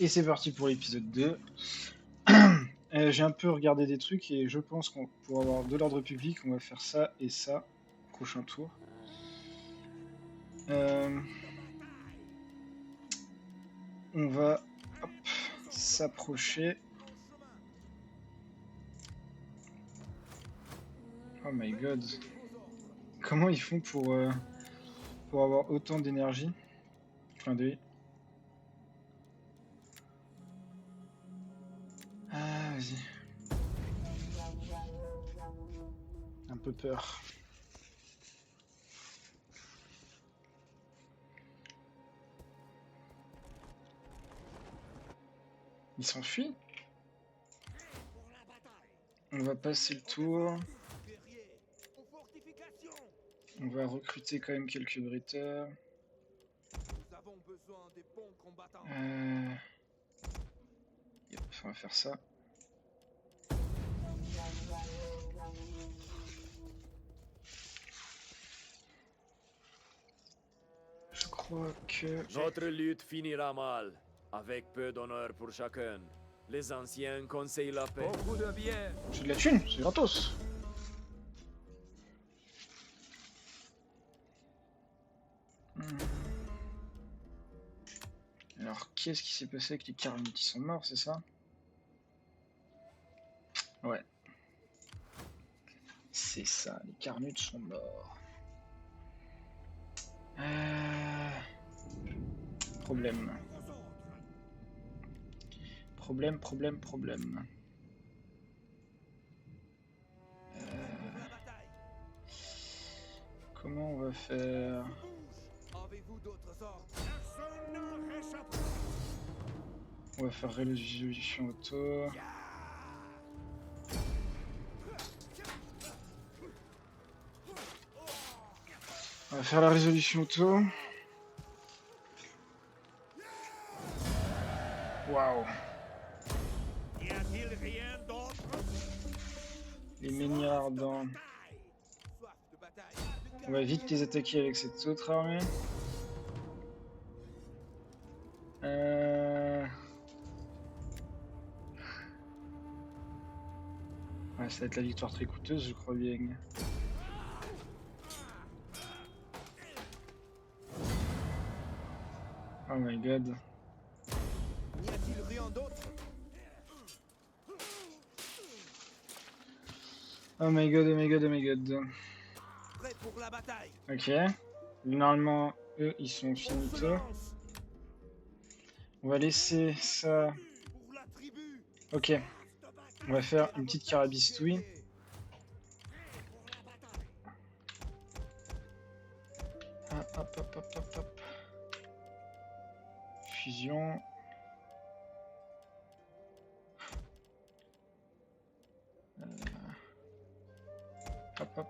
Et c'est parti pour l'épisode 2. J'ai un peu regardé des trucs et je pense qu'on pour avoir de l'ordre public, on va faire ça et ça. Prochain tour. On va s'approcher. Oh my god. Comment ils font pour avoir autant d'énergie? Clin d'œil. Ah, vas-y. Un peu peur. Il s'enfuit? On va passer le tour. On va recruter quand même quelques britteurs. Yep, on va faire ça. Je crois que... Notre lutte finira mal, avec peu d'honneur pour chacun. Les anciens conseillent la paix. Beaucoup de bien. J'ai de la thune, c'est gratos. Alors, qu'est-ce qui s'est passé avec les Carnites? Ils sont morts, c'est ça? Ouais. C'est ça, les Carnites sont morts. Problème. Problème. Comment on va faire? On va faire résolution auto. On va faire la résolution auto. Waouh. Les menhirs ardents. On va vite les attaquer avec cette autre armée. Ouais, ça va être la victoire très coûteuse, je crois bien. Oh my god. N'y a-t-il rien d'autre? Oh my god. Prêt pour la bataille. Ok. Normalement, eux, ils sont finito. On va laisser ça. Pour la tribu. Ok. On va faire une petite carabistouille. Hop. Fusion. Hop.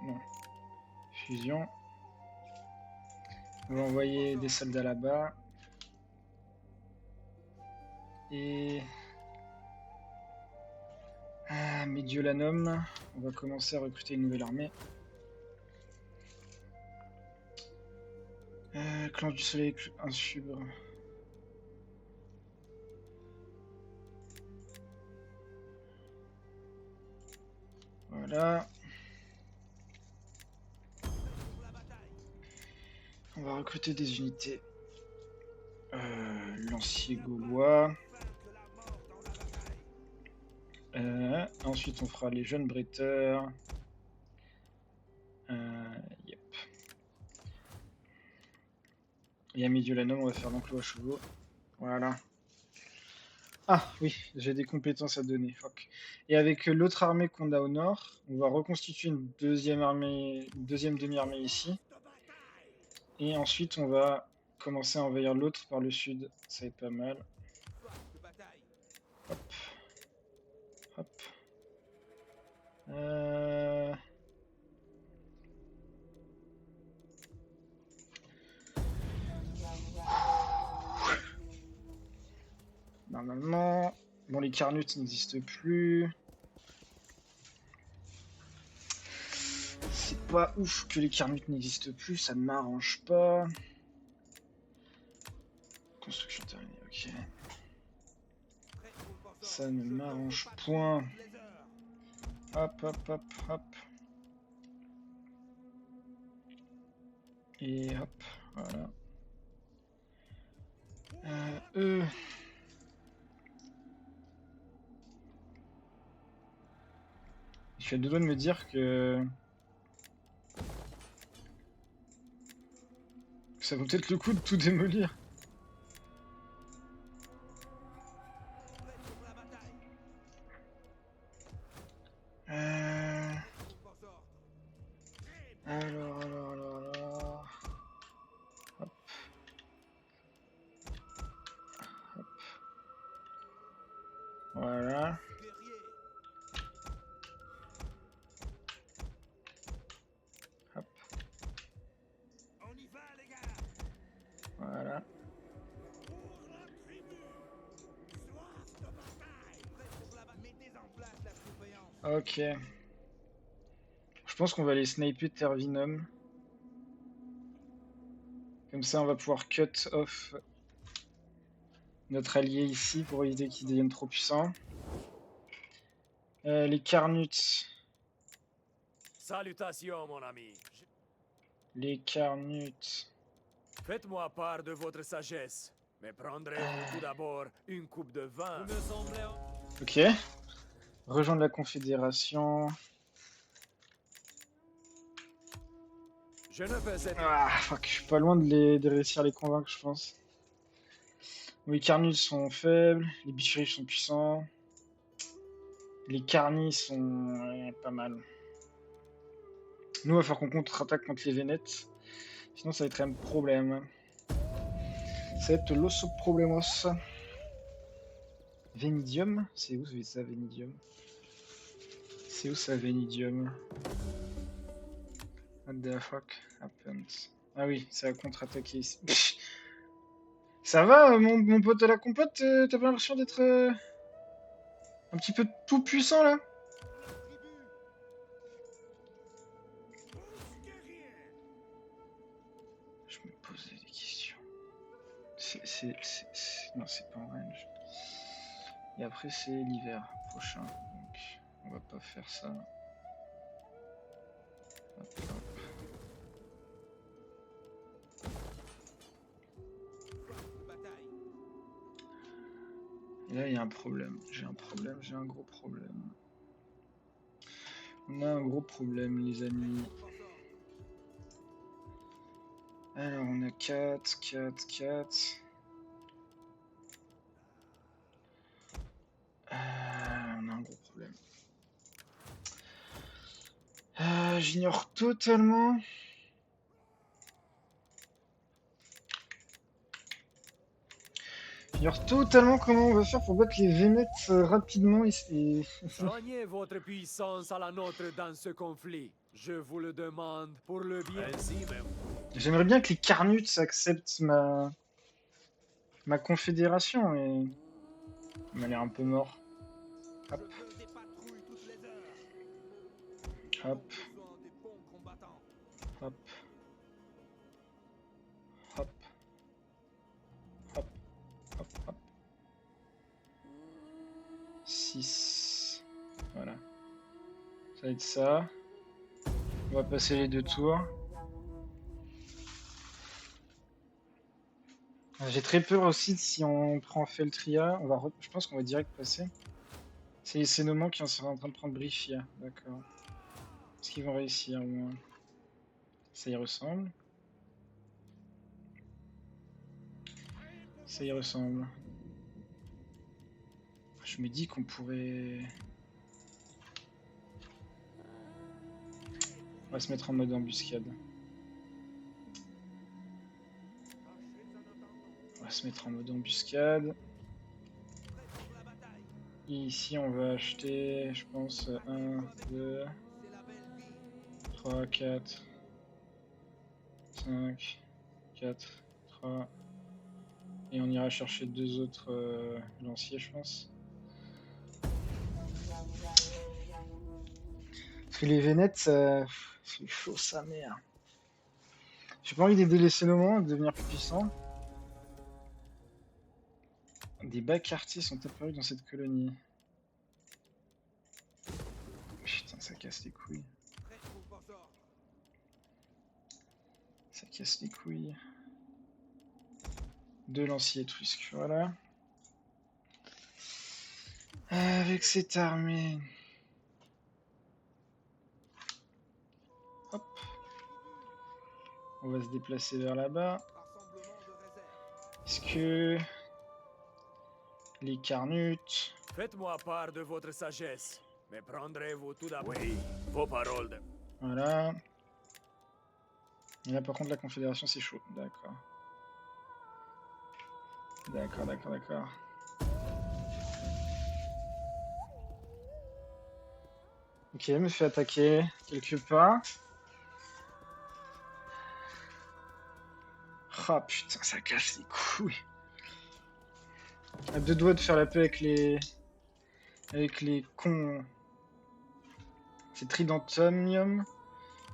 Non. Fusion. On va envoyer des soldats là-bas. Et... Mediolanum. On va commencer à recruter une nouvelle armée. Clan du Soleil, un subre. Voilà. On va recruter des unités. Lancier gaulois. Ensuite, on fera les jeunes bretteurs. Yep. Et à Mediolanum, on va faire l'enclos à chevaux. Voilà. Ah oui, j'ai des compétences à donner. Fuck. Et avec l'autre armée qu'on a au nord, on va reconstituer une deuxième armée, une deuxième demi-armée ici. Et ensuite, on va commencer à envahir l'autre par le sud. Ça va être pas mal. Hop. Normalement, bon, les Carnutes n'existent plus. C'est pas ouf que les Carnutes n'existent plus, ça ne m'arrange pas. Construction terminée, ok. Prêt pour le porteur. Ça ne Je m'arrange veux des point. patrouilles toutes les heures. Hop, hop, hop, hop. Et hop, voilà. Eux. Je suis à deux doigts de me dire que ça vaut peut-être le coup de tout démolir. Prêt pour la bataille. Euh... Pour vos ordres. Très bien. Alors. Hop. Hop. Voilà. Guerrier. Hop. On y va, les gars. Voilà. Pour la tribu. Soif de bataille. Prêt pour la bataille. Mettez en place la surveillance. Ok. Je pense qu'on va aller sniper Tervinum. Comme ça, on va pouvoir cut off notre allié ici pour éviter qu'il devienne trop puissant. Les Carnuts. Salutations, mon ami. Les Carnuts. Faites-moi part de votre sagesse. Mais prendrez-vous tout d'abord une coupe de vin? Vous me semblez... Ok. Rejoindre la Confédération. Je ne peux être... Ah, fuck, je suis pas loin de réussir à les convaincre, je pense. Les Carnuts sont faibles, les Bichri sont puissants. Les Carnis sont pas mal. Nous, il va falloir qu'on contre-attaque contre les Vénètes. Sinon, ça va être un problème. Ça va être l'osso problemos. Vénidium? C'est où ça, Vénidium? C'est où ça, Vénidium? What the fuck happens? Ah oui, ça va contre-attaquer ici. Ça va, mon pote à la compote? T'as pas l'impression d'être un petit peu tout puissant là? La tribu. Tous guerriers. Je me posais des questions. Non, c'est pas en range. Et après, c'est l'hiver prochain. Donc, on va pas faire ça. Hop, hop. De bataille. Et là, il y a un problème. J'ai un problème, j'ai un gros problème. On a un gros problème, les amis. Pour vos ordres. Alors, on a 4, 4, 4. On a un gros problème. J'ignore totalement. J'ignore totalement comment on va faire pour battre les Vénètes rapidement. Joignez votre puissance à la nôtre dans ce conflit. Je vous le demande pour le bien. Ainsi même. J'aimerais bien que les Carnuts acceptent ma confédération, mais il m'a l'air un peu mort. Je Hop, veux des patrouilles toutes les heures. hop, Besoin des bons combattants. hop, hop, hop, hop, hop. 6. Voilà. Ça va être ça. On va passer les 2 tours. J'ai très peur aussi de si on prend Feltria. Je pense qu'on va direct passer. C'est les Sénomans qui sont en train de prendre Briefia. D'accord. Est-ce qu'ils vont réussir au moins? Ça y ressemble. Ça y ressemble. Je me dis qu'on pourrait... On va se mettre en mode embuscade. On va se mettre en mode embuscade. Prêt pour la bataille. Et ici on va acheter, je pense, 1, 2, C'est la belle vie. 3, 4, 5, 4, 3. Et on ira chercher 2 autres lanciers, je pense. Parce que les Vénètes, c'est chaud sa mère. J'ai pas envie d'aider les Sénomans à devenir plus puissants. Des bas quartiers sont apparus dans cette colonie. Putain, ça casse les couilles. Prêt pour vos ordres. Ça casse les couilles. 2 lanciers étrusques, voilà. Avec cette armée. Hop. On va se déplacer vers là-bas. Rassemblement de réserve. Est-ce que les Carnutes... Faites-moi part de votre sagesse. Mais prendrez-vous tout d'abord? Oui, vos paroles de... Voilà. Et là par contre la Confédération c'est chaud. D'accord. D'accord, d'accord, d'accord. Ok, me fait attaquer quelque part. Ah putain, ça casse les couilles. À 2 doigts de faire la paix avec les... Avec les cons... C'est Tridentomium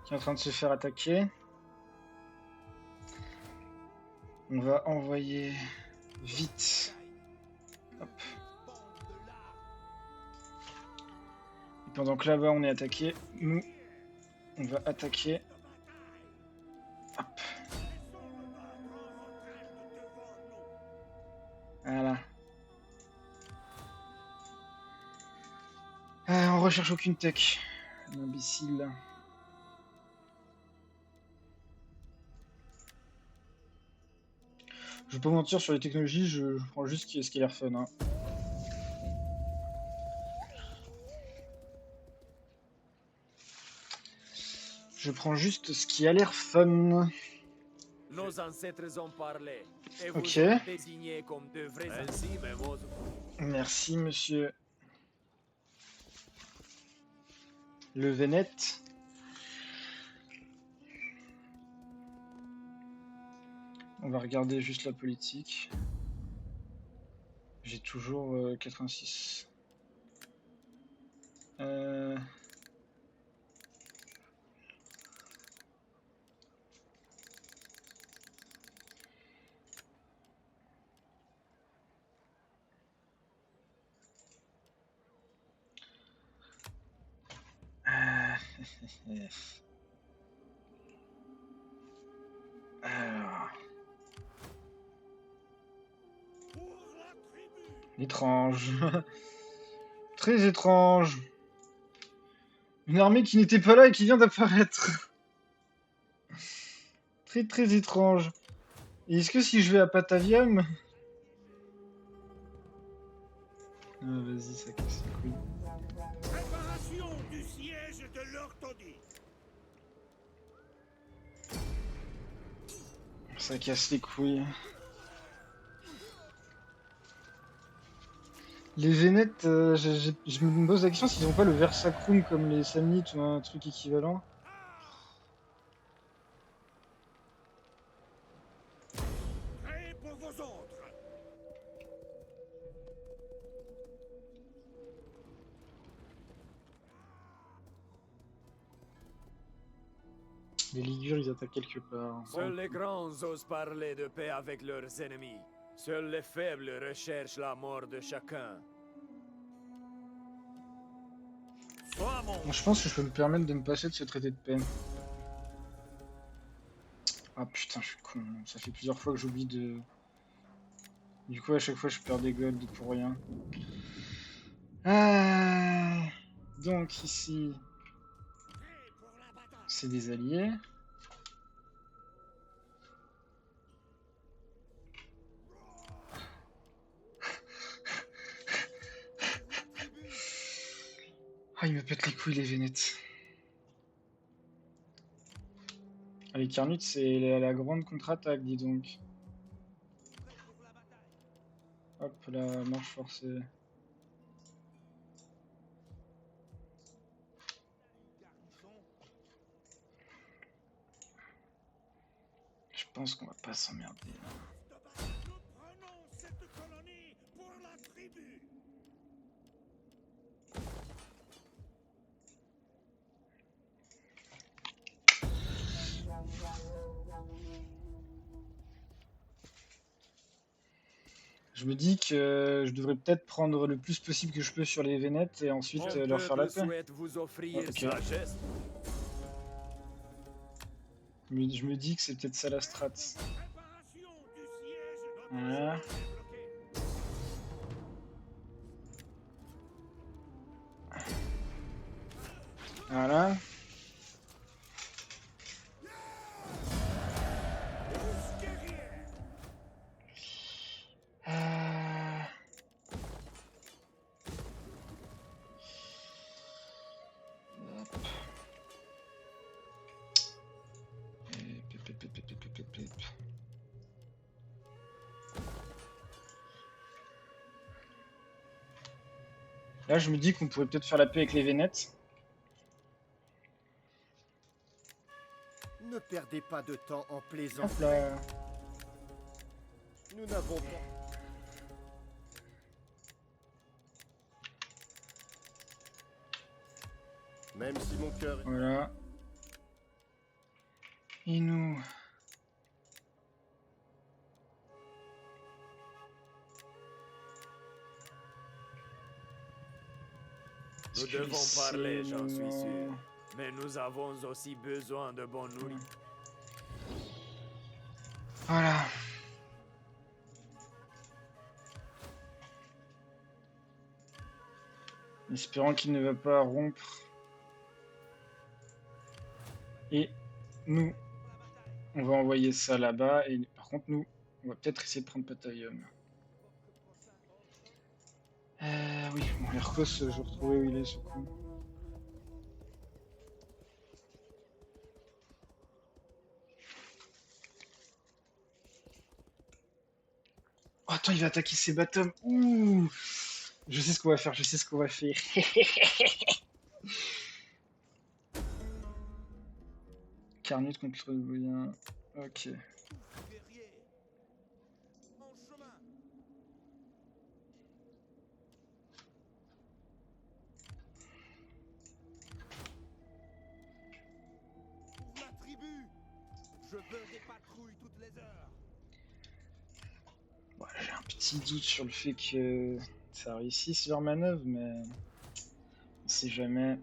qui est en train de se faire attaquer. On va envoyer vite. Hop. Et pendant que là-bas on est attaqué, nous on va attaquer. Hop. Voilà. On recherche aucune tech. Un imbécile. Je vais pas mentir sur les technologies, je prends juste ce qui a l'air fun. Hein. Je prends juste ce qui a l'air fun. Nos ancêtres ont parlé. Et vous Ok. ont désigné comme de vrais ainsi, mais moi... Merci, monsieur. Le Vénète. On va regarder juste la politique. J'ai toujours 86. Alors. Étrange. Très étrange. Une armée qui n'était pas là et qui vient d'apparaître. Très très étrange. Et est-ce que si je vais à Patavium... Ah, vas-y, ça casse les couilles. Préparation du siège de l'orthodie. Ça casse les couilles. Les Vénètes, je me pose la question s'ils n'ont pas le Versacrum comme les Samnites ou un truc équivalent. Prêt pour vos ordres. Les Ligures, ils attaquent quelque part. Seuls les grands osent parler de paix avec leurs ennemis. Seuls les faibles recherchent la mort de chacun. Sois mon... Bon, je pense que je peux me permettre de me passer de ce traité de paix. Ah putain, je suis con. Ça fait plusieurs fois que j'oublie de... Du coup, à chaque fois, je perds des golds pour rien. Donc, ici, Prêt pour la bataille. c'est des alliés. Ah, il me pète les couilles, les Vénètes. Ah, les Carnutes, c'est la grande contre-attaque, dis donc. Prêt pour la bataille. Hop, la marche forcée. Garnison. Je pense qu'on va pas s'emmerder. Là. Nous prenons cette colonie pour la tribu. Je me dis que je devrais peut-être prendre le plus possible que je peux sur les Vénètes et ensuite Mon leur faire la peuple paix. souhaite vous offrir Ok. sagesse. Mais je me dis que c'est peut-être ça la strat. Préparation du siège. Notre Voilà. chemin est bloqué. Voilà. Tous guerriers. Euh, hop. Et pip, pip, pip, pip, pip, pip, pip. Là, je me dis qu'on pourrait peut-être faire la paix avec les Vénètes. Ne perdez pas de temps en plaisant. Hop là. Nous n'avons pas. Même si mon cœur. Voilà. Et nous. Nous devons parler, j'en suis sûr. Mais nous avons aussi besoin de bonne nourriture. Voilà. Espérant qu'il ne va pas rompre. Et nous, on va envoyer ça là-bas. Et par contre, nous, on va peut-être essayer de prendre Patavium. Oui, bon, Hercos, je retrouvais où il est ce coup. Oh, attends, il va attaquer ses bottoms. Ouh! Je sais ce qu'on va faire, je sais ce qu'on va faire. Carnute contre le Bouillon. Ok. Guerriers. En chemin. Pour la tribu. Je veux des patrouilles toutes les heures. Bon, j'ai un petit doute sur le fait que ça réussisse leur manœuvre, mais on sait jamais.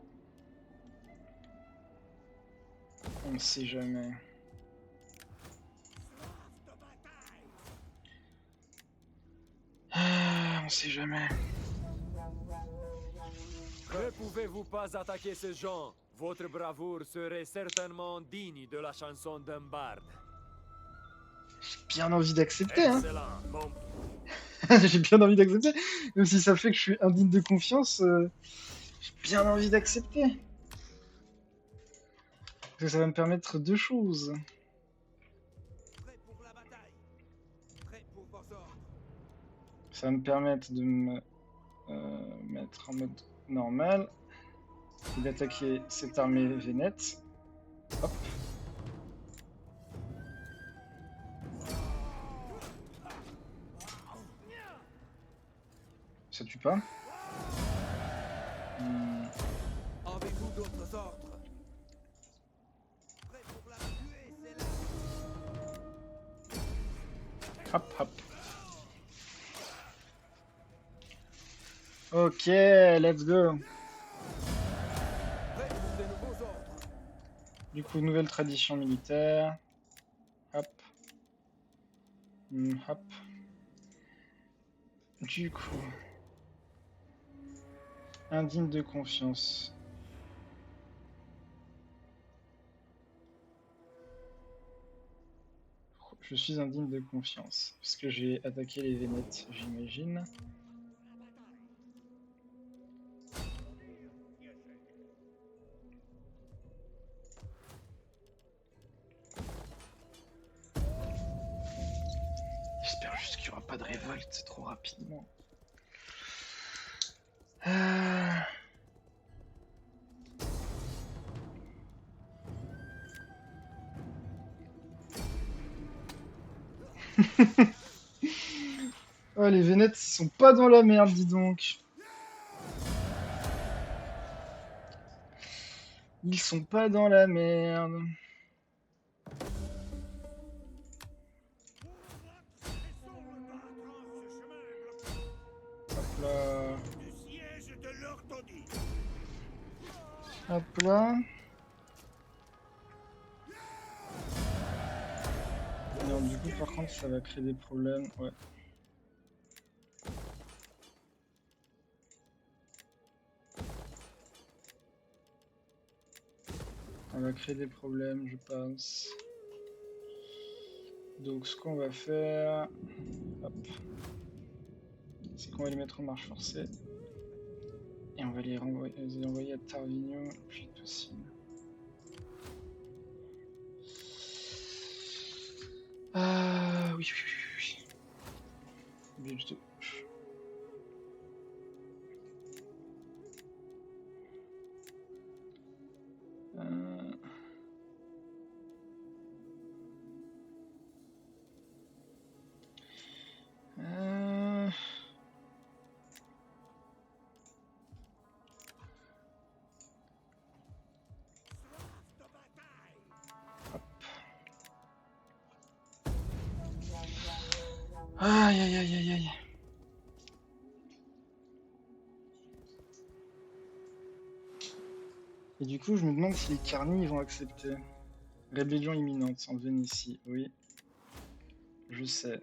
On sait jamais. Soif de bataille. Ah, on sait jamais. Ne pouvez-vous pas attaquer ces gens? Votre bravoure serait certainement digne de la chanson d'un barde. Bien envie d'accepter, hein. Excellent. Bon, J'ai bien envie d'accepter. Même si ça fait que je suis indigne de confiance, j'ai bien envie d'accepter. Parce que ça va me permettre deux choses. Prêt pour la bataille. Prêt pour vos ordres. Ça va me permettre de me mettre en mode normal et d'attaquer cette armée vénète. Hop. Ça tue pas. Avez-vous d'autres ordres? Prêt pour la tuer, c'est là. Hop, hop. Ok, let's go. Prêt pour de nouveaux ordres. Du coup, nouvelle tradition militaire. Hop. Hop. Du coup, indigne de confiance. Je suis indigne de confiance. Parce que j'ai attaqué les Vénètes, j'imagine. J'espère juste qu'il n'y aura pas de révolte trop rapidement. Oh, les Vénètes, ils sont pas dans la merde, dis donc. Ils sont pas dans la merde. Laissons le battre ce chemin. là. Du siège de l'orthodie. Hop là. Non, du coup, par contre, ça va créer des problèmes. Ouais. Ça va créer des problèmes, je pense. Donc, ce qu'on va faire, hop, c'est qu'on va les mettre en marche forcée. Et on va les envoyer à Tarvigno le plus vite possible. Ah oui, oui, oui, oui. Bien du tout. Euh... Aïe aïe aïe aïe aïe. Et du coup, je me demande si les Carnis ils vont accepter. Rébellion imminente en Vénétie, oui. Je sais.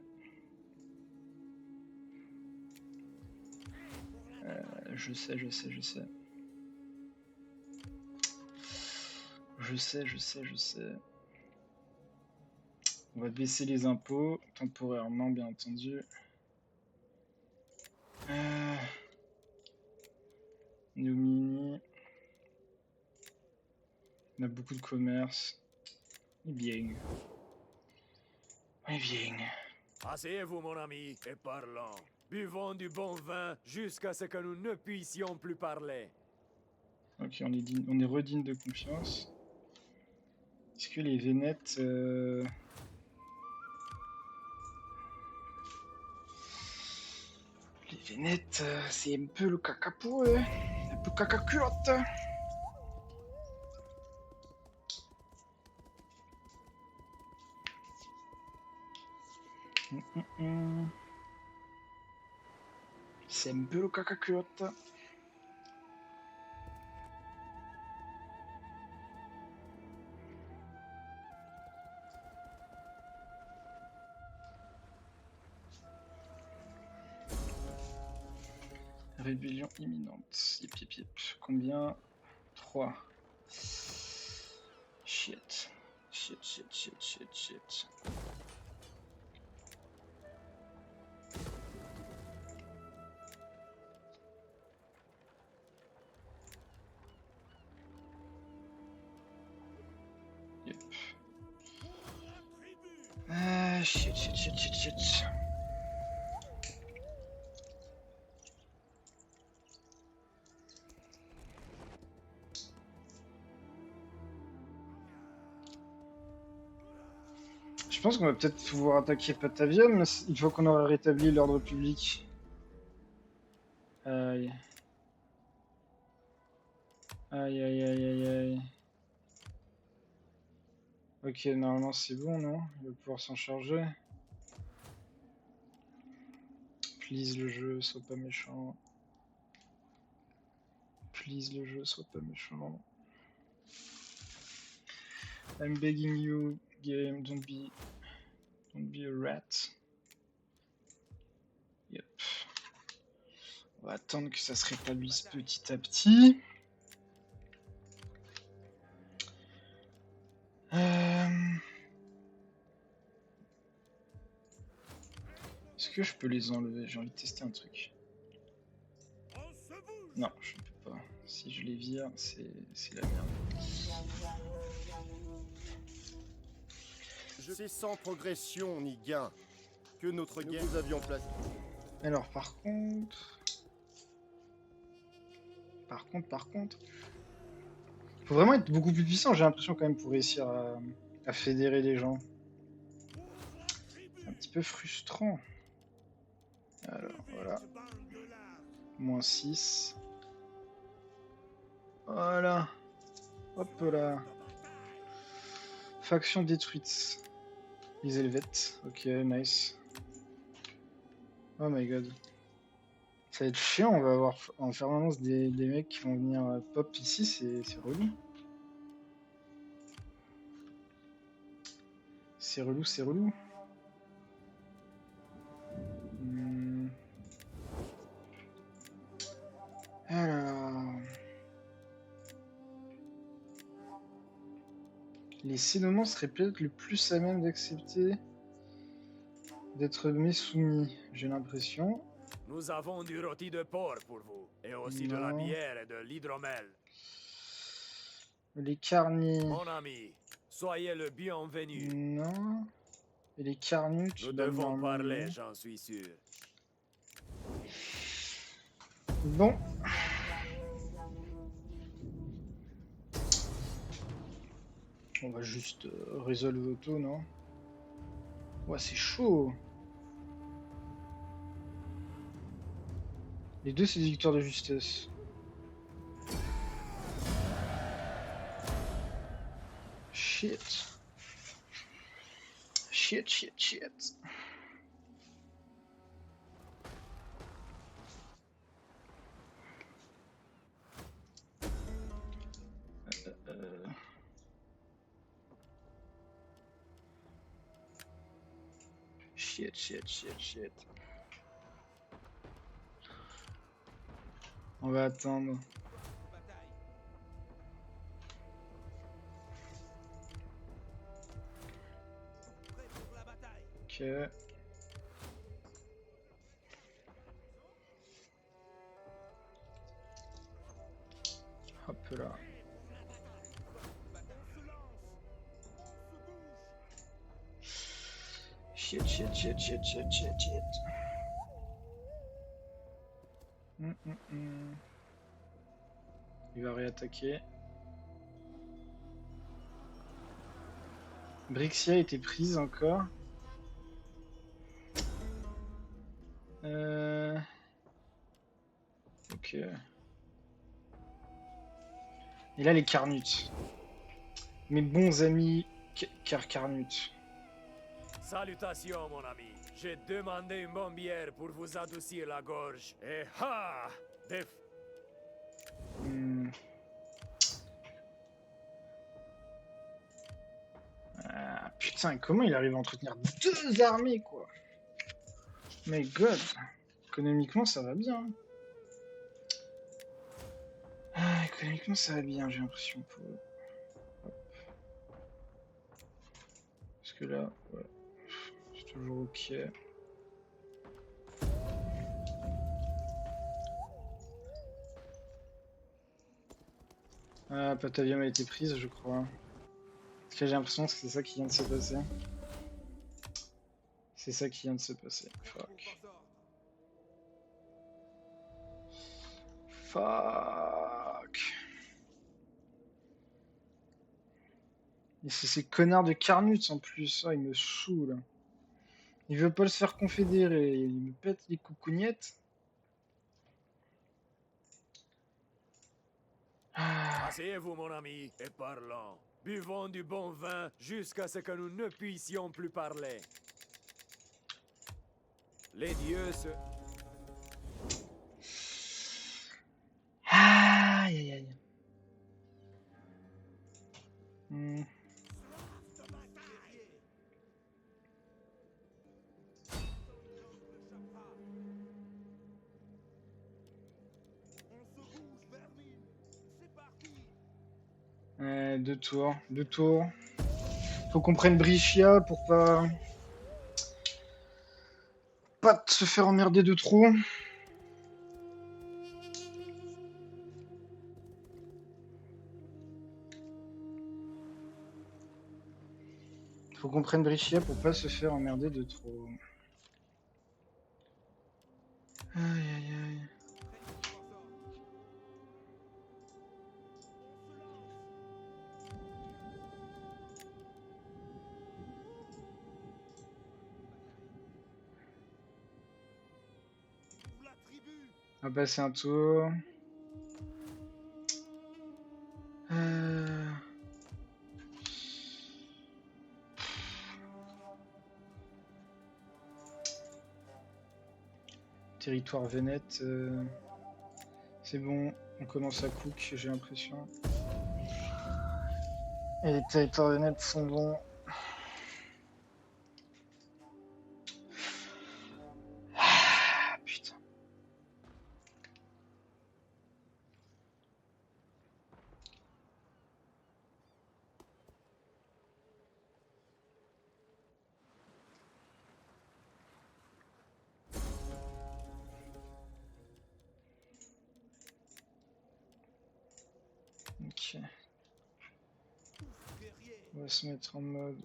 Je sais. Je sais. On va baisser les impôts, temporairement, bien entendu. Nomini. On a beaucoup de commerce. Et bien. Asseyez-vous, mon ami, et parlons. Buvons du bon vin jusqu'à ce que nous ne puissions plus parler. Ok, on est redigne de confiance. Est-ce que les Vénètes... Les Vénètes, c'est un peu le caca pour eux. Un peu caca culotte. C'est un peu le caca culotte. Rébellion imminente. Yep. Combien? 3. Shit. Yep. Shit. Je pense qu'on va peut-être pouvoir attaquer Patavia, mais il faut qu'on aura rétabli l'ordre public. Aïe. Aïe. Ok, normalement c'est bon, non? Il va pouvoir s'en charger. Please le jeu, sois pas méchant. Please le jeu, sois pas méchant. I'm begging you, game, don't be a rat. Yep. On va attendre que ça se rétablisse petit à petit. Est-ce que je peux les enlever? J'ai envie de tester un truc. Non, je ne peux pas. Si je les vire, c'est la merde. C'est sans progression ni gain que notre guerre nous avions placé. Alors, par contre... Faut vraiment être beaucoup plus puissant, j'ai l'impression quand même, pour réussir à fédérer les gens. C'est un petit peu frustrant. Alors, voilà. Moins 6. Voilà. Hop là. Faction détruite. Les Helvètes. Ok, nice. Oh my god. Ça va être chiant, on va avoir en permanence des mecs qui vont venir pop ici, c'est relou. C'est relou, c'est relou. Hmm. Alors... Les Sénomans seraient peut-être le plus à même d'accepter d'être mis soumis, j'ai l'impression. Nous avons du rôti de porc pour vous, et aussi de la Non. bière et de l'hydromel. Les Carnis, Mon ami, soyez le bienvenu. non. Et les Carnutes, Nous bah devons non, parler, non. j'en suis sûr. Bon. On va juste résolve auto, non? Ouais, c'est chaud. Les deux, c'est des victoires de justesse. Shit. Shit, shit, shit. Shit, shit, shit, shit. On va attendre. Bataille. Prêt pour la bataille. Ok. Hop là. Bataille. On se lance. On se bouge. Shit, shit, shit, shit, shit, shit, shit. Il va réattaquer. Brixia était prise encore. Ok. Et là, les Carnutes. Mes bons amis Carnutes. Salutations, mon ami. J'ai demandé une bonne bière pour vous adoucir la gorge. Et ha! Des... Hmm. Ah, putain, comment il arrive à entretenir deux armées, quoi? My god. Économiquement, ça va bien. Ah, économiquement, ça va bien, j'ai l'impression. Pour... Hop. Parce que là, ouais, c'est toujours ok. Ah, Patavium a été prise, je crois. Parce que j'ai l'impression que c'est ça qui vient de se passer. C'est ça qui vient de se passer. Fuck. Fuck. Et c'est ces connards de Carnutes en plus. Ah, il me saoule. Il veut pas se faire confédérer. Il me pète les coucougnettes. Ah. Asseyez-vous, mon ami, et parlons. Buvons du bon vin jusqu'à ce que nous ne puissions plus parler. Les dieux se... Aïe aïe aïe. Hmm. On se bouge, vermine. C'est parti. Deux tours, deux tours. Faut qu'on prenne Brescia pour pas se faire emmerder de trop. Faut qu'on prenne Brescia pour pas se faire emmerder de trop. Aïe aïe aïe. Pour la tribu. On va passer un tour. Euh... Territoire Vénète. C'est bon, on commence à cook, j'ai l'impression. Et les territoires Vénètes sont bons. Ah, putain. Ok. Guerriers, On va se mettre en mode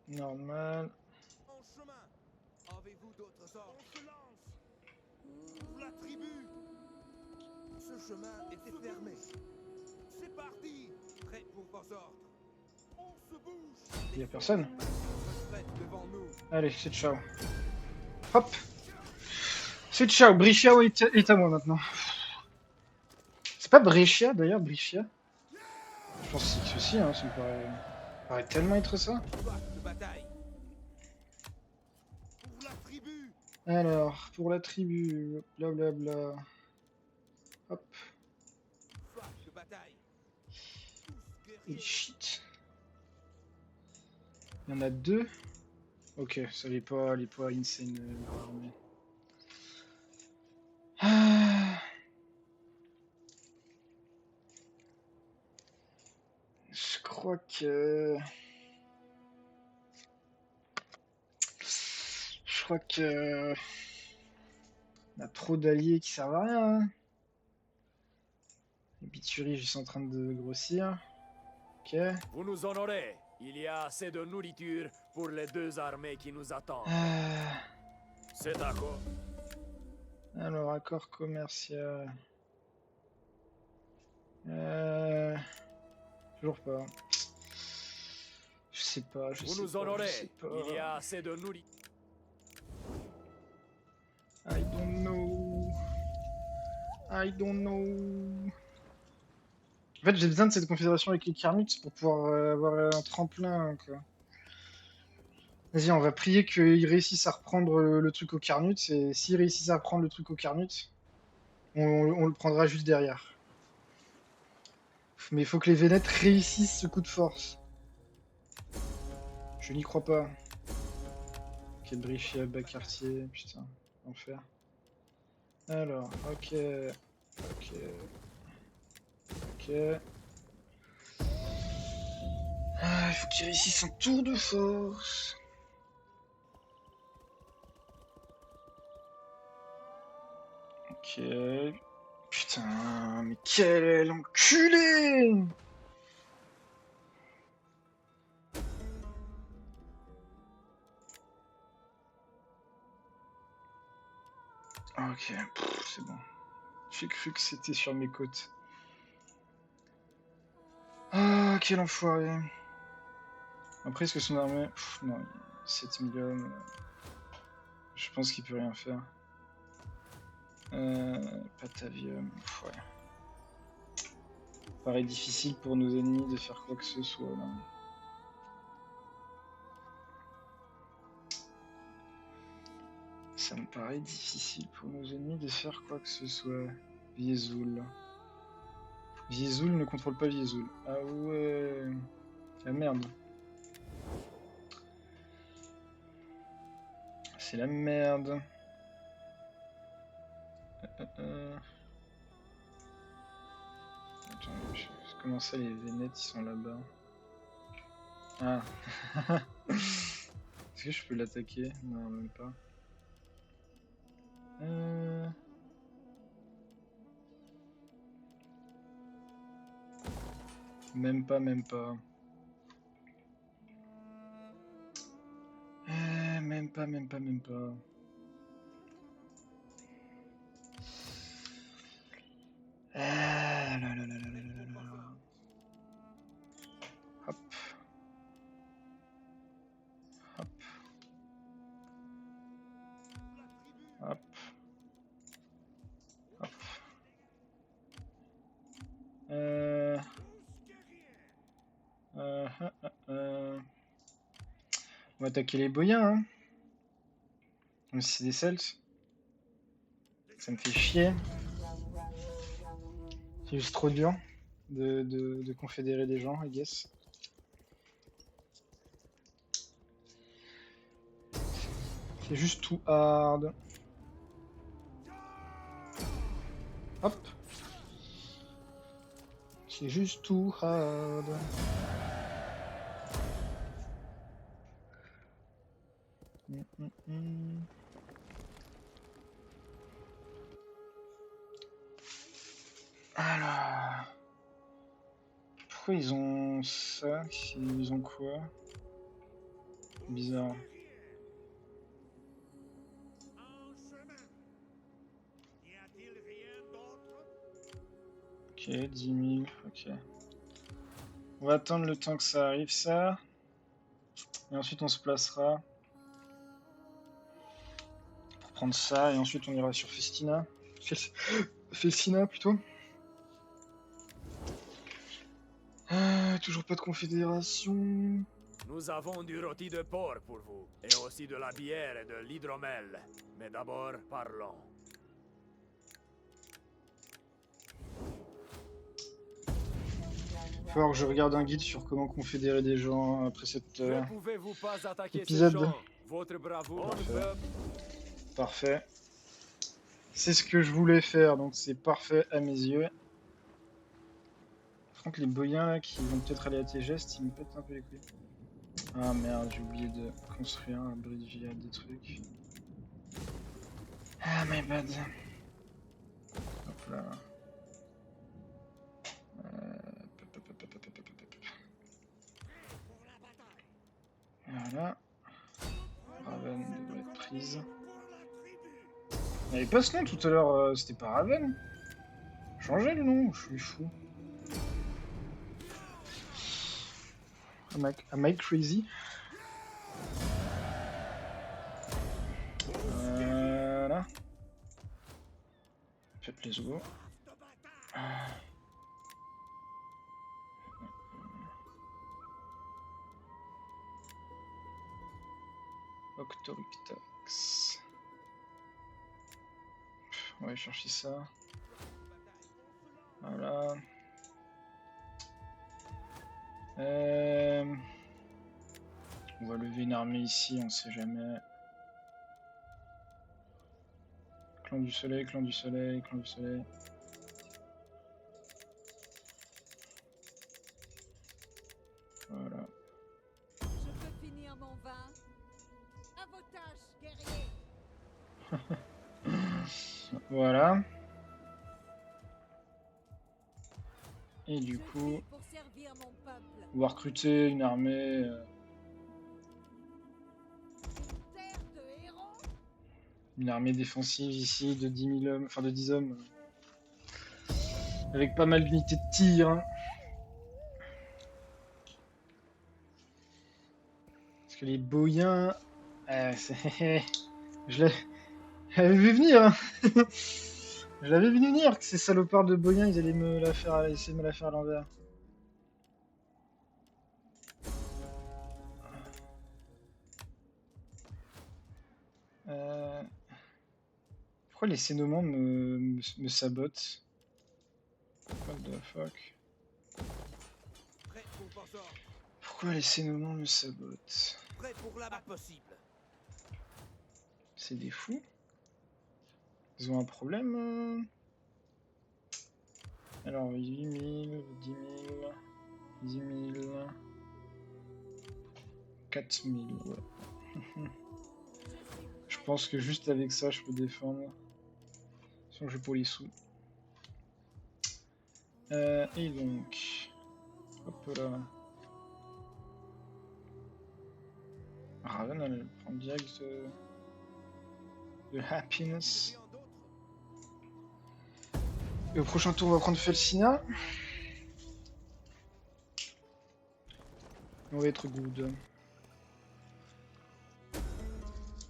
normal. en chemin. Avez-vous d'autres ordres? On se lance. Pour la tribu. Ce chemin était fermé. C'est parti. Prêt pour vos ordres. On se bouge. Y a personne. Devant nous. Allez, c'est ciao. Hop. C'est ciao. Brescia est à moi maintenant. C'est pas Brescia d'ailleurs, Brescia. Je pense que c'est ceci, hein, ça me paraît tellement être ça. Soif de bataille. Pour la tribu. Alors, pour la tribu, blablabla. Hop. Soif de bataille. Tous Et guerriers. shit. Il y en a deux. Ok, ça n'est pas insane. Mais... Ah. Je crois que... On a trop d'alliés qui servent à rien. Hein. Les bituries juste en train de grossir. Ok. Vous nous honorez. Il y a assez de nourriture pour les deux armées qui nous attendent. C'est d'accord. Alors, accord commercial. Toujours pas. Je sais pas, je Vous sais nous pas, je honorez. sais pas. Il y a assez de nourriture. I don't know. I don't know. En fait, j'ai besoin de cette confédération avec les Carnuts pour pouvoir avoir un tremplin, quoi. Vas-y, on va prier qu'ils réussissent à reprendre le truc aux Carnuts, et s'ils réussissent à reprendre le truc aux Carnuts, on le prendra juste derrière. Mais il faut que les Vénètes réussissent ce coup de force. Je n'y crois pas. Quel Brescia, bas quartier, putain, enfer. Alors, ok, ok, ok. Ah, il faut qu'ils réussissent un tour de force. Ok. Putain, mais quel enculé! Ok, c'est bon. J'ai cru que c'était sur mes côtes. Ah, quel enfoiré. Après, est-ce que son armée... non, 7000 hommes. Je pense qu'il peut rien faire. Patavium, ouais. Paraît difficile pour nos ennemis de faire quoi que ce soit, là. Ça me paraît difficile pour nos ennemis de faire quoi que ce soit. Viezoul. Viezoul ne contrôle pas Viezoul. Ah ouais. Ah merde. C'est la merde. Attends, comment ça les Vénètes ils sont là-bas? Ah. Est-ce que je peux l'attaquer? Non, même pas. Même pas, même pas. Même pas, même pas, même pas. Ah là là là là là là là. Hop. Hop. Hop. Hop. On va attaquer les Boyens, hein. Même si c'est des Celtes. Les Ça me fait chier. C'est juste trop dur de confédérer des gens, I guess. C'est juste too hard. Hop. C'est juste too hard. Alors... Pourquoi ils ont ça? Ils ont quoi? Bizarre. Ok, 10 000, ok. On va attendre le temps que ça arrive, ça. Et ensuite on se placera pour prendre ça, et ensuite on ira sur Festina. Festina plutôt. Toujours pas de confédération. Nous avons du rôti de porc pour vous, et aussi de la bière et de l'hydromel. Mais d'abord, parlons. Il va falloir que je regarde un guide sur comment confédérer des gens après cette Ne pouvez-vous pas attaquer épisode. ces gens? Votre bravoure ne peut... Parfait. C'est ce que je voulais faire, donc c'est parfait à mes yeux. Par contre, les boyens là, qui vont peut-être aller à tes gestes, ils me pètent un peu les couilles. Ah merde, j'ai oublié de construire un bridge via des trucs. Ah my bad. Hop là. Voilà. Raven devrait être prise. Il n'y avait pas ce nom tout à l'heure, c'était pas Raven. Changez le nom, je suis fou. Am I crazy? Voilà. Faites les go. Octorictax. On va aller chercher ça. Voilà. On va lever une armée ici, on sait jamais. Clan du soleil, clan du soleil, clan du soleil. Voilà. Je peux finir mon vin. À vos tâches, guerriers. Voilà. Et du Je coup, vis pour servir mon peuple. on va recruter une armée. Une terre de héros. Une armée défensive ici de 10 000 hommes, enfin de 10 hommes. Avec pas mal d'unités de tir. Hein. Parce que les boyens. Je l'avais vu venir. Hein. Je l'avais vu venir que ces salopards de boyens ils allaient me la faire, essayer de me la faire à l'envers. Pourquoi les Sénomans me sabotent? What the fuck? Prêt pour Borzor. Pourquoi les Sénomans me sabotent? Prêt pour la batte possible. C'est des fous? Ils ont un problème? Alors 8 000, 10 000, 10 000, 4 000, ouais. Je pense que juste avec ça je peux défendre. Sinon je vais pour les sous. Et donc... Hop là. Raven elle prend direct de happiness. Rien d'autre. Et au prochain tour on va prendre Felsina. On va être good.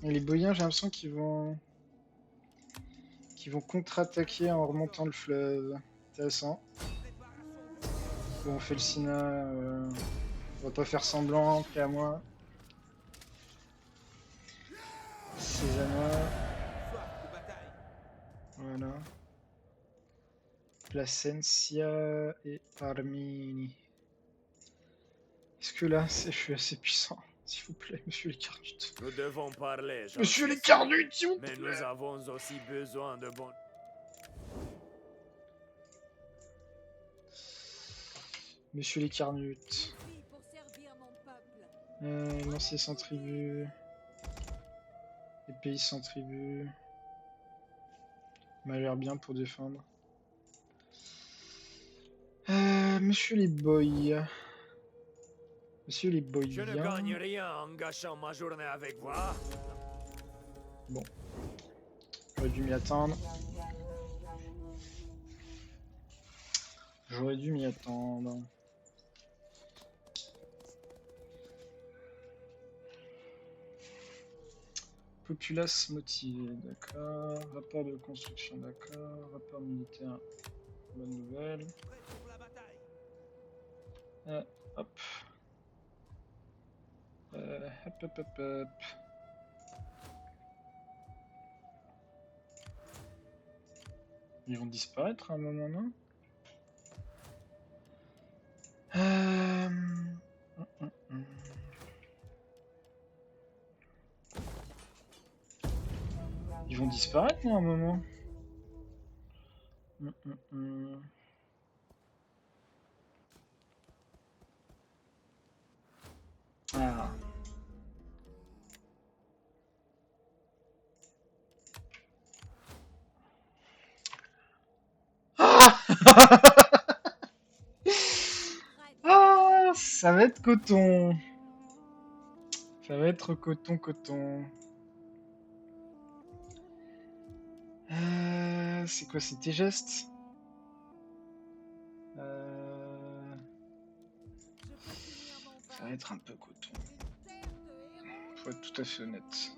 Et les boyens j'ai l'impression qu'ils vont contre-attaquer en remontant le fleuve. Intéressant. Bon Felsina, on va pas faire semblant, prêt à moi. C'est à moi. Soif de bataille. Voilà. Placencia et Armini. Est-ce que là, je suis assez puissant? S'il vous plaît, monsieur les Carnutes. Nous devons parler, j'en Monsieur suis les sûr. Carnutes, s'il vous Mais plaît. nous avons aussi besoin de bons... Monsieur les Carnutes. Je vis pour servir mon peuple. Lancier sans tribu. Les pays sans tribu. M'a l'air bien pour défendre. Monsieur les boys. Monsieur les boys. Je ne gagne rien en gâchant ma journée avec vous. Ah, J'aurais dû m'y attendre. J'aurais dû m'y attendre. Populace motivé, d'accord. Rapport de construction, d'accord. Rapport militaire, bonne nouvelle. Prêt pour la bataille. Hop. Hop. Ils vont disparaître à un moment, non? Ils vont disparaître, non, à un moment? Ah. Ah, ça va être coton. Ça va être coton. C'est quoi, c'est tes gestes? Je peux finir mon Ça vin. va être un peu coton. Une terre de héros. Faut être tout à fait honnête.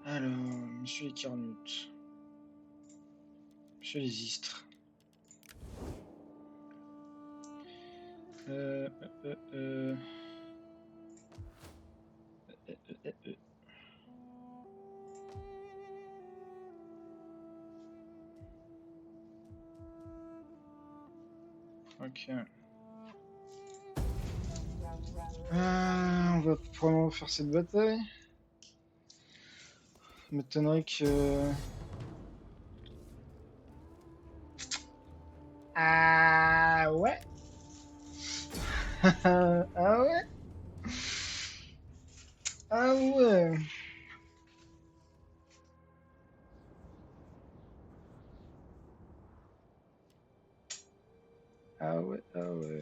Alors, monsieur les Carnutes. Monsieur les Istres. Ok. On va probablement faire cette bataille. M'étonnerait que... Ah ouais. Ah ouais. Ah ouais. Ah ouais, ah ouais.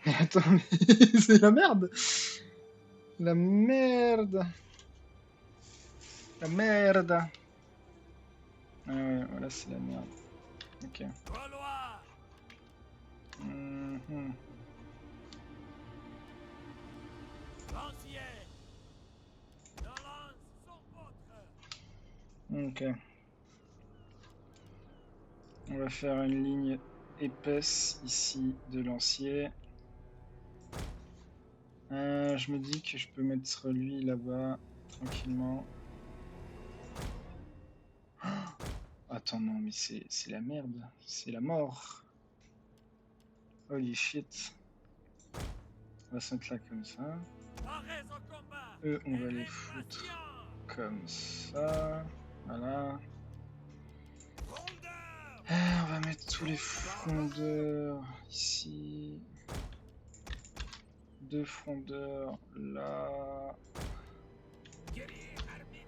Mais attends, mais c'est la merde. La merde. La merde. Ah ouais, voilà, c'est la merde. Ok. Gaulois! Mhm. Lanciers! Nos lances sont autres! Ok. On va faire une ligne épaisse ici de lancier. Je me dis que je peux mettre lui là-bas tranquillement. Attends, non, mais c'est la merde. C'est la mort. Holy shit. On va se mettre là comme ça. Arrêt au combat! Eux, on va les foutre comme ça. Voilà. Rondeur! On va mettre tous les frondeurs ici. 2 frondeurs là. Guerrier armé!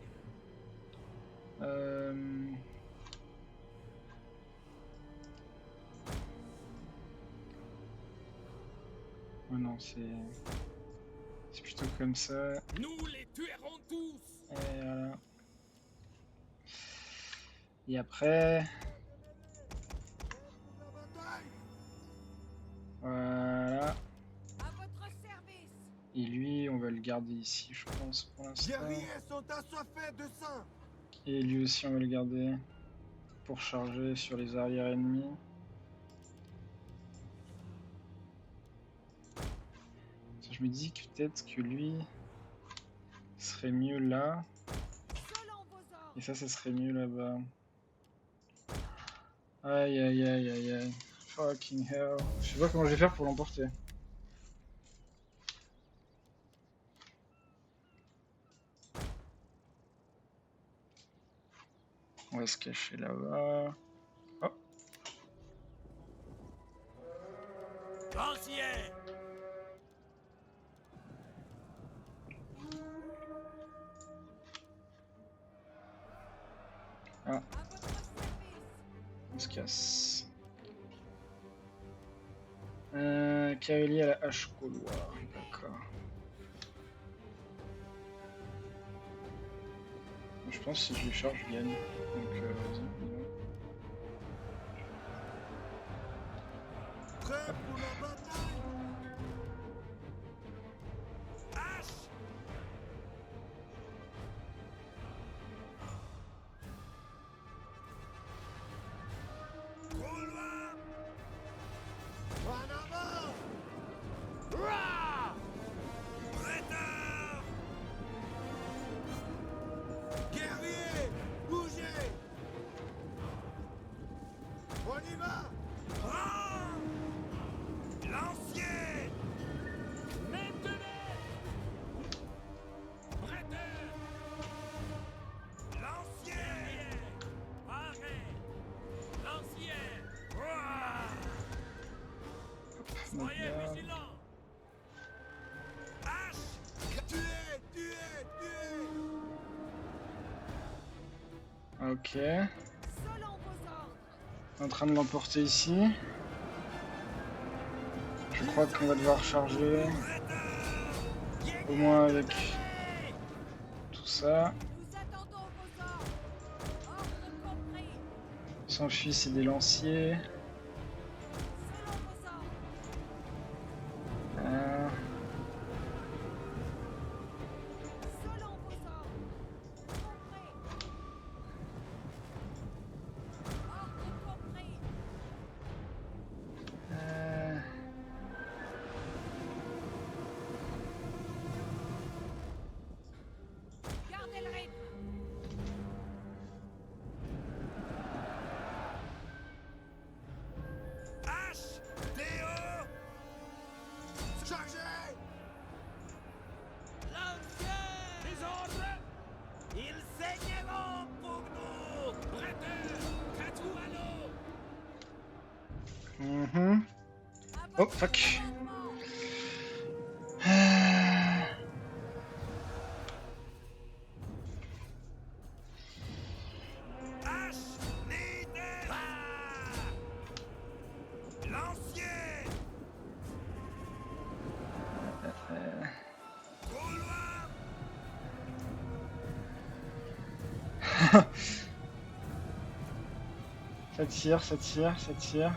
Oh non, c'est plutôt comme ça. Nous les tuerons tous! Et voilà. Et après, voilà. À votre service. Et lui, on va le garder ici, je pense, pour l'instant. Guerriers sont assoiffés de sang. Et lui aussi, on va le garder pour charger sur les arrières ennemis. je me dis que peut-être que lui serait mieux là. Selon vos ordres. Et ça serait mieux là-bas. Aïe aïe aïe aïe aïe. Fucking hell. Je sais pas comment je vais faire pour l'emporter. On va se cacher là-bas. Oh, Lancier! À votre service. on se casse. Cavalier à la hache couloir. D'accord. Je pense que si je les charge, je gagne. Donc vas-y. Prêt pour la bataille. Hache. Couloir. En avant. Rah. Prêteur. Guerrier, bougez. On y va. Rah. Lancier. Maintenez. Prêteur. Lancier. Arrêt. Lancier. Rah. Soyez Donc là, vigilants. Hache. Tuez, tuez, tuez. ok. Selon vos ordres. En train de l'emporter ici. Je crois qu'on va devoir charger. Au moins avec tout ça. Nous attendons vos ordres. Ordre compris. S'enfuit, c'est des lanciers. Selon vos ordres. Selon vos ordres. Compris. Ordre compris. Gardez le rythme. Hache. Théo. Chargez. Lancier. Les ordres. Ils saigneront pour nous. Prêteur. Catou à l'eau. Mhm. À Oh, votre fuck. commandement. Hache. Leader. Lancier. Couloir. Ça tire, ça tire, ça tire.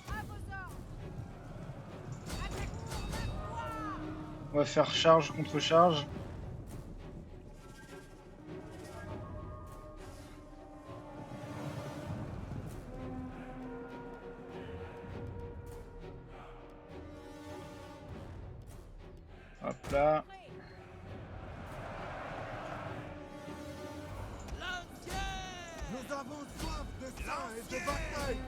À vos ordres. Attaque pour la gloire. On va faire charge contre charge. Hop là. Prêt. Nous avons soif de sang et de bataille.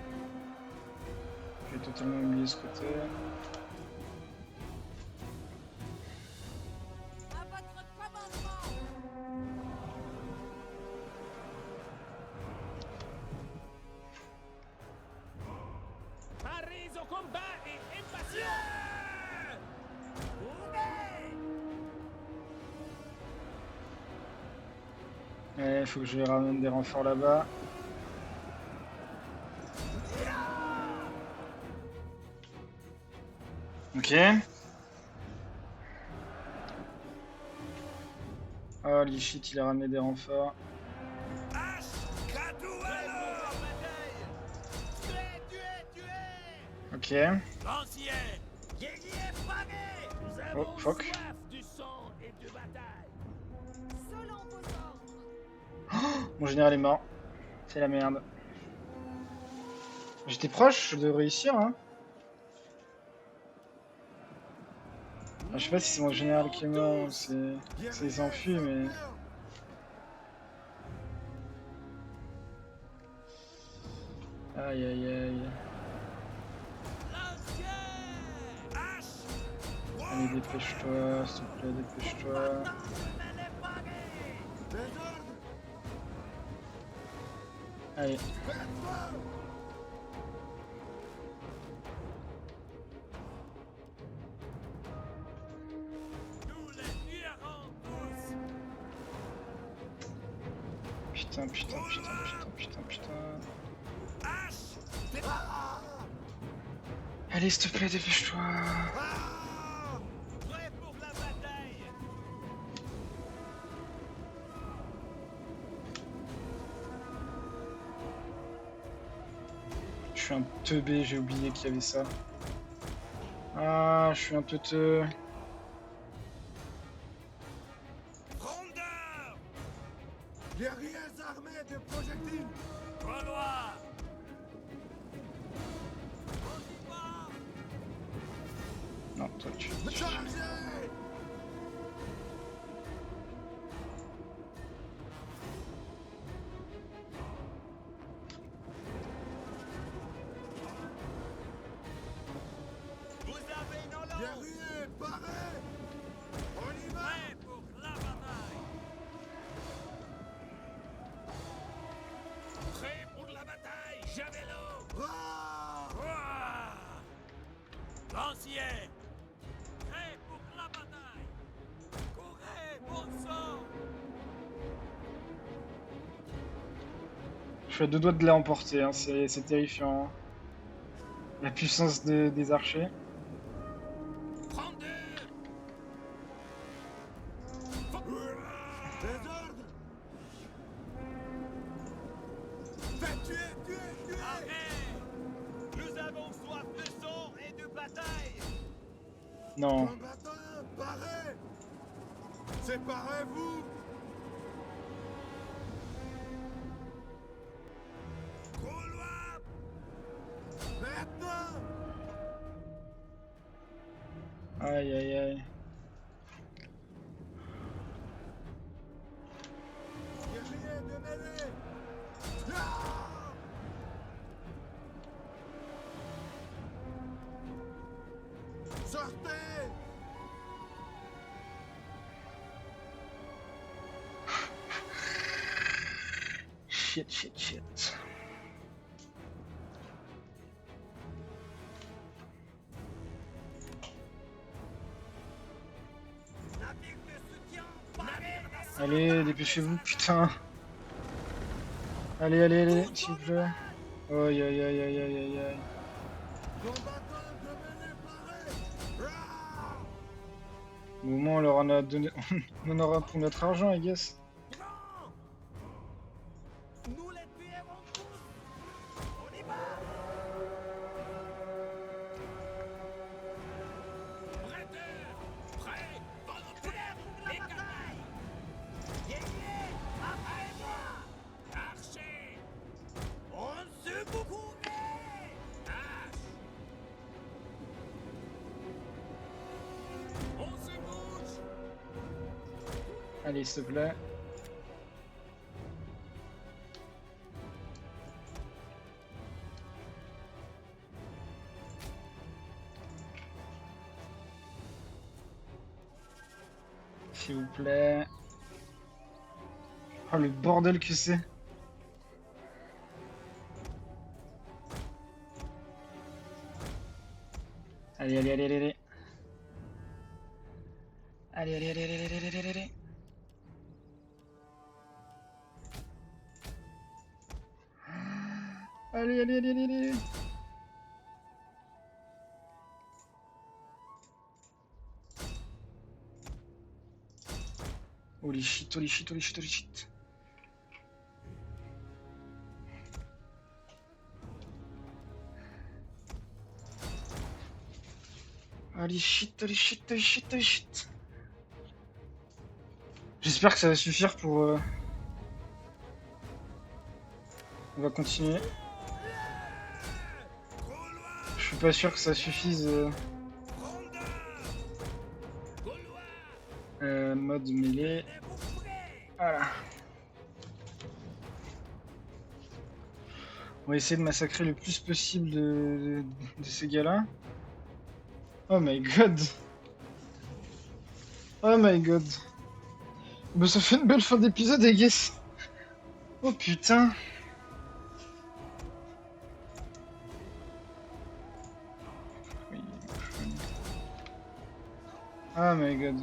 J'ai totalement oublié ce côté. À votre commandement. Paris au combat et impatient. Il faut que je ramène des renforts là-bas. Ok. Oh, Lichit, il a ramené des renforts. Hache. Catou à l'eau. Tuez, tuez, tuez. Ok. Lancier. Guerrier pavé. Nous avons Oh, fuck. soif du sang et de bataille. Selon vos ordres. Mon général est mort. C'est la merde. J'étais proche de réussir, hein. Ah, je sais pas si c'est mon général qui est mort ou c'est s'enfuit, mais... Aïe aïe aïe. Allez, dépêche-toi, s'il te plaît, dépêche-toi. Allez. Putain, putain, putain, putain, putain, putain. Allez, s'il te plaît, dépêche-toi. Prêt pour la bataille. Je suis un teubé, j'ai oublié qu'il y avait ça. Ah, je suis un teuteux. Rondeur. Guerriers armés de projectiles. Gaulois! Non, toi, tu... Chargez! Vous avez une lance. Guerriers, parez! On y va! Prêt pour la bataille. Prêt pour la bataille. Javelot. Ah! Lancier. Prêt pour la bataille. Courez, bon sang. Je suis à 2 doigts de les remporter, hein. C'est terrifiant. Hein. La puissance des archers. Prendre. Désordre! Faites tuer, tuer, tuer! Arrête. Nous avons soif de sang et de bataille. Non. Combattants, parez! Séparez-vous! Gaulois. Maintenant! Aïe aïe aïe. Guerriers de mêlée! Ah! Sortez! Shit, shit, shit. Navire de soutien. Navire d'assaut. Allez, dépêchez-vous, putain. Allez, allez, allez, s'il vous plaît. Aïe aïe aïe aïe aïe aïe aïe. Combattants de mêlée, parez! Ah! Au moment où on leur en a donné... on en aura pour notre argent, I guess. Nous les tuerons tous. On y va. Prêteurs. Prêts. Volontaires pour la bataille. Guerriers, après moi. Archers. On se bouge. Hache. On se bouge. Allez, s'il te plaît. S'il vous plaît. Oh, le bordel que c'est. Allez, allez, allez, allez, allez. Allez, allez, allez, allez, allez, allez, allez, allez. Allez, allez, allez, allez, allez. Holy shit, holy shit, holy shit, holy shit. Holy shit, holy shit, holy shit, holy shit. J'espère que ça va suffire pour... On va continuer. Je suis pas sûr que ça suffise. Mode mêlée. Voilà. On va essayer de massacrer le plus possible de ces gars-là. Oh my god. Oh my god. Bah ça fait une belle fin d'épisode, I guess. Oh putain. Oui. Oh my god.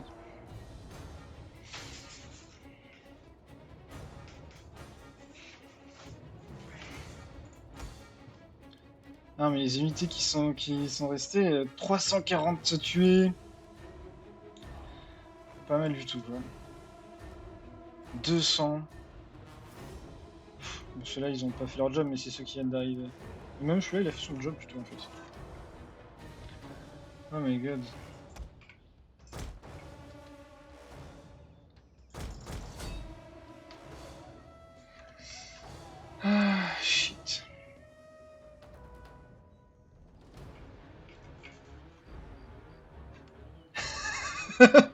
Non mais les unités qui sont restées, 340 tués. Pas mal du tout quoi. 200. Bon, ceux-là ils ont pas fait leur job mais c'est ceux qui viennent d'arriver. Et même celui-là il a fait son job plutôt en fait. Oh my god. Ah shit.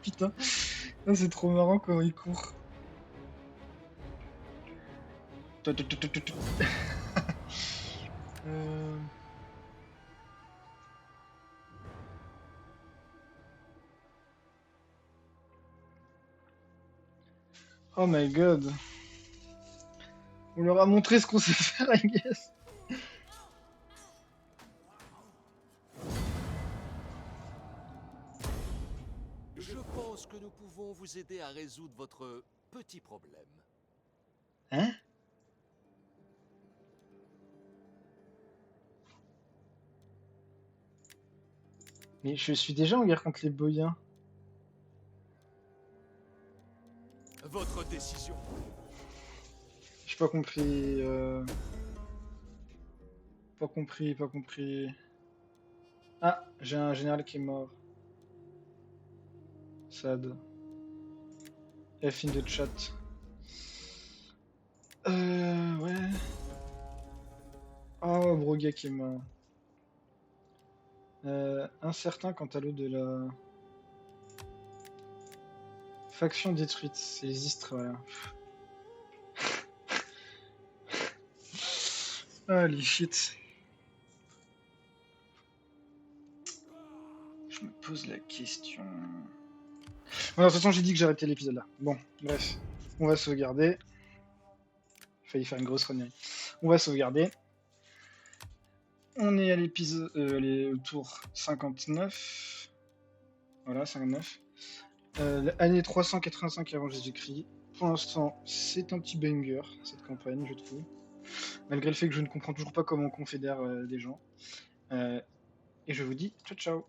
Putain. Ah, c'est trop marrant comment il court. Euh, Oh my god. On leur a montré ce qu'on sait faire, I guess. Je pense que nous pouvons vous aider à résoudre votre petit problème. Hein? Mais je suis déjà en guerre contre les Boyens. Votre décision. J'ai pas compris. Pas compris, pas compris. Ah, j'ai un général qui est mort. Sad. F in the chat. Ouais. Oh, Broga qui est mort. Incertain quant à l'eau de la faction détruite. C'est les Istres, voilà. Holy shit. Je me pose la question. Bon, de toute façon, j'ai dit que j'arrêtais l'épisode là. Bon, bref. On va sauvegarder. Failli faire une grosse connerie. On va sauvegarder. On est à l'épisode. Au tour 59. Voilà, 59. Année 385 avant Jésus-Christ. Pour l'instant, c'est un petit banger, cette campagne, je trouve. Malgré le fait que je ne comprends toujours pas comment on confédère des gens. Et je vous dis ciao ciao.